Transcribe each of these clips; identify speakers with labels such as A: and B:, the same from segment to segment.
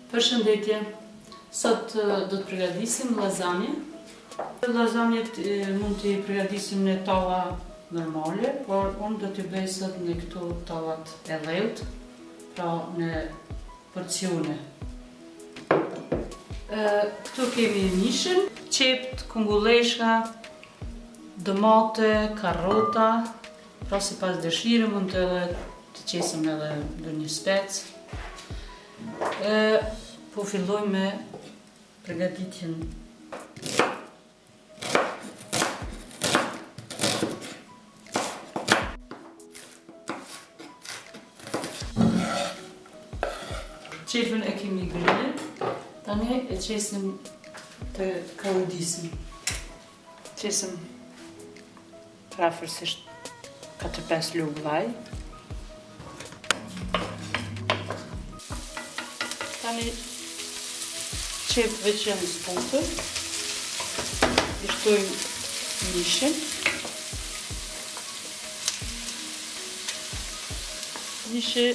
A: Përshëndetje, sot do të përgatisim lasagna. Lasagnet mund t'i përgatisim në tava normale, por unë do t'i bëj sot në këto tavat e dhejt, pra në porcione. Këtu kemi mishin, qept, kungulleshka, domate, karrota, pra si pas dëshire mund të qesim edhe ndonjë spec. Po filloj me përgatitjen. Qepën e kemi grillin, tani e qesim të kaudisim. Qesim rafërsisht 4-5 lugë vaj. Tani qepëve që janë zbutër, i shtojmë mishin. Mishi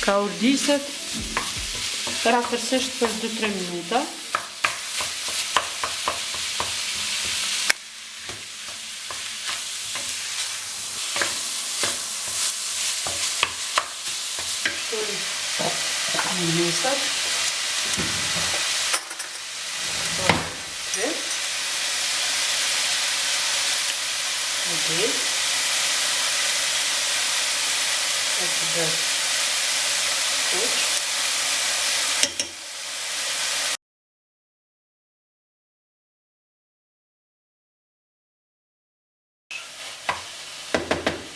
A: kaudiset rafërsisht për 2-3 minuta. Mesat.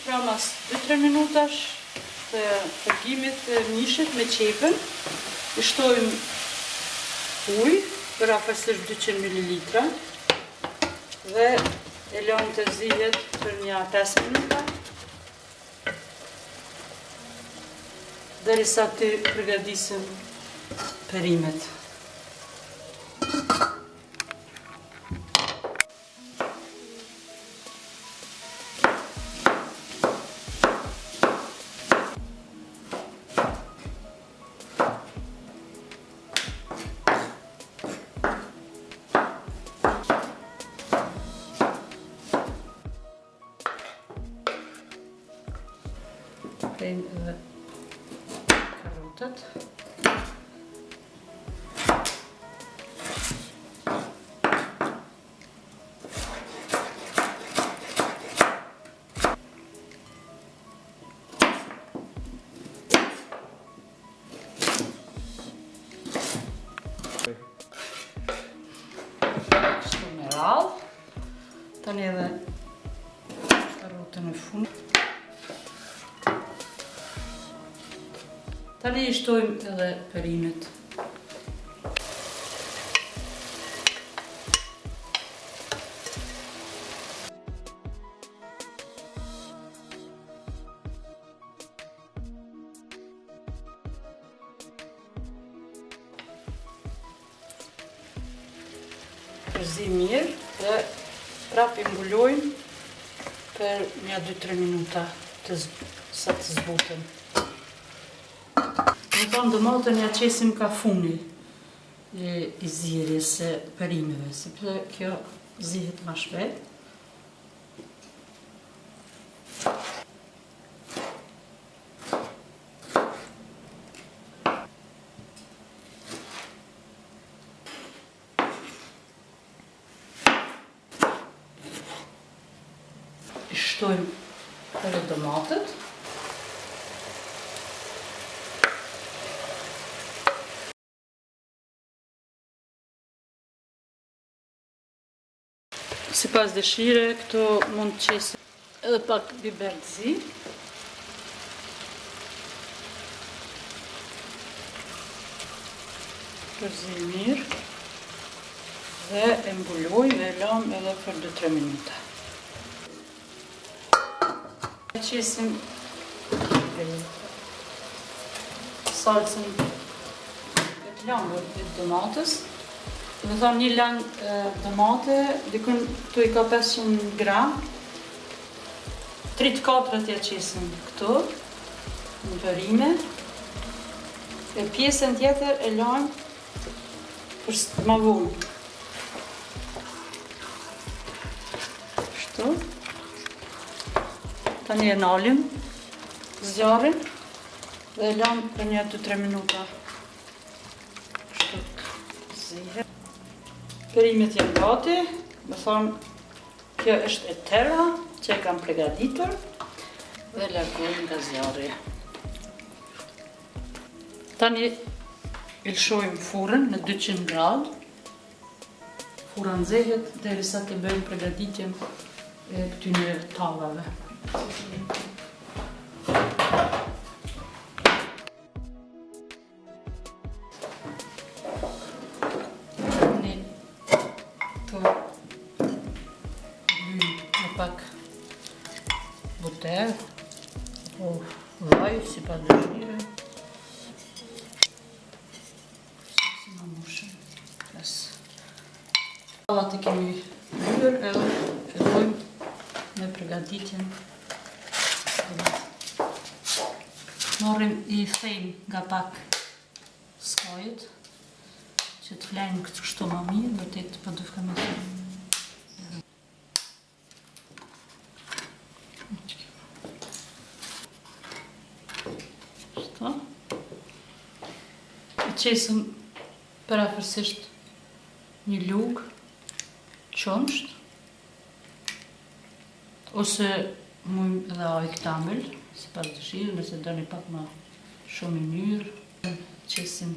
A: Pra mas 2-3 minutash të përgjimit të mishit me qepën, i shtojmë ujë për rafërsisht 200 ml dhe e lëmë të zihet për një 5 minuta derisa të përgatisim perimet. Prejmë edhe karotët. Kështu me radhë. Tani edhe karotën në fund. Tani i shtojmë edhe perimet. Përzi mirë dhe prap i mbulojmë për një 2-3 minuta sa të zbuten. Në tonë domatën ja qesim ka funi i zirjes e perimeve, sepse kjo zihet ma shpejt. I shtojmë edhe domatët. Si pas dëshire, këto mund të qesim edhe pak biber të zi. Përzi mirë. Dhe e mbuloj dhe lëm edhe për 2-3 minuta. E qesim salcën e të lambër të domatës. Dhe thonë një lanë domate, dikun këtu i ka 500 gram. 3-4 ja qesim këtu, në përime. E pjesën tjetër e lajmë për ma vonë. Kështu. Tani e nalim zjarin dhe e lajmë për një 2-3 minuta. Kështu zihe. Perimet janë gati, më thonë kjo është e tëra që e kam pregaditur dhe largojmë nga zjarri. Tani i lshojmë furrën në 200 gradë. Furra nxehet derisa të bëjmë përgatitjen e këtyre tavave. Tani të lyjmë me pak buter apo vaj si pa dëshirë. Tavat i kemi lyer edhe fillojmë me përgatitjen. Morrim i thejmë nga pak skajet që të flajmë kështu më mirë, vërtet po do të me thejmë. Kështu. E qesëm parafërsisht një lugë qumsht, ose mujmë edhe ajk tamël, si pas dëshirë, nëse doni pak ma shumë i mirë. Qesim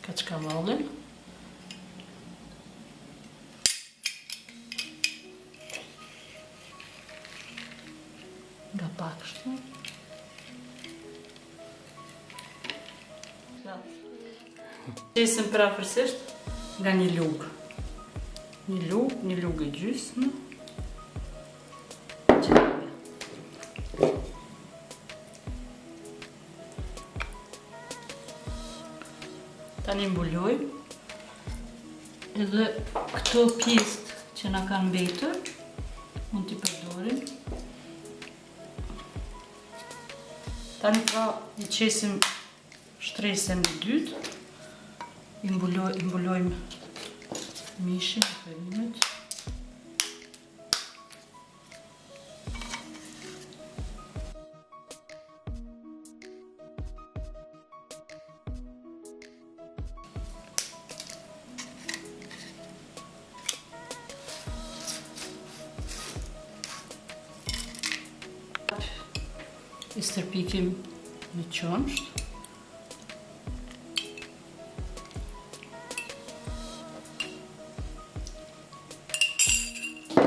A: kaçkavallin. Nga pak kështu. Qesim parafërsisht nga një lugë. Një lugë e gjysmë. Tani mbulojmë edhe këto pjesët që na kanë mbetur mund t'i përdorim. Tani pra i qesim shtresën e dytë. I mbulojmë mishin e perimet. I stërpikim në qumsht.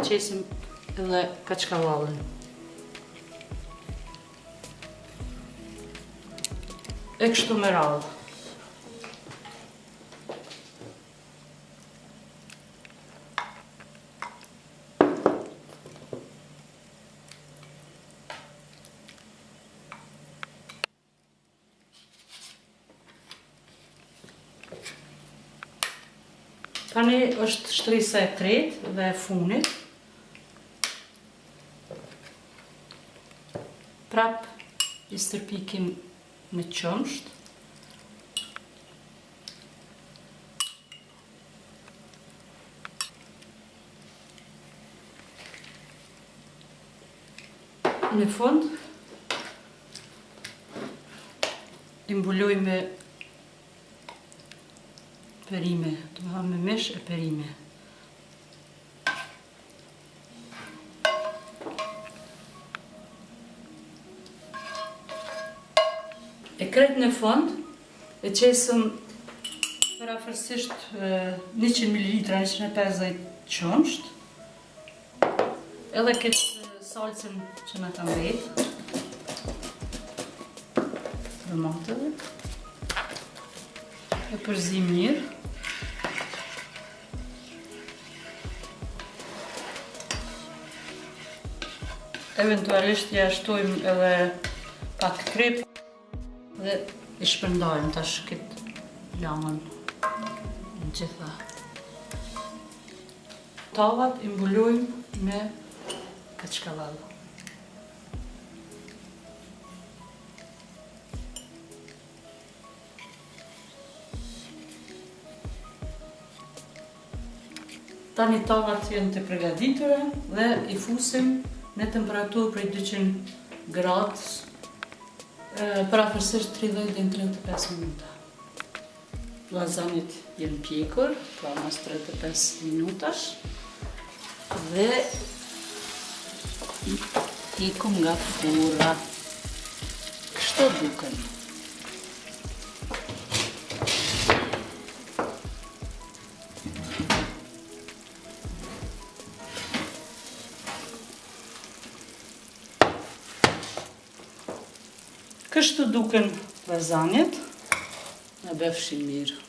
A: Qesim edhe kaçkavallin. E kështu me radhë. Tani është shtresa e tretë dhe e funit. Prap i stërpikim në qumsht. Në fund i mbuloj me perime, të më hamë me mesh e perime. E kretë në fund, e qesëm parafërsisht 100 ml, 150 qumsht, edhe këtë salcën që në kam vetë, tomatëve, e përzim mirë. Eventualisht ja shtojmë edhe pak krep dhe i shpërndajmë tash këtë lamën në gjitha. Tavat i mbulojmë me kaçkavall. Tani tavat janë të përgatitura dhe i fusim në temperaturë prej 200 gradë për afërsisht 30 deri në 35 minuta. Llazanit janë pjekur, pra mas 35 minutash dhe ikum nga furra. Kështu duken. Kështu duken llazanjet, në bëfshin mirë.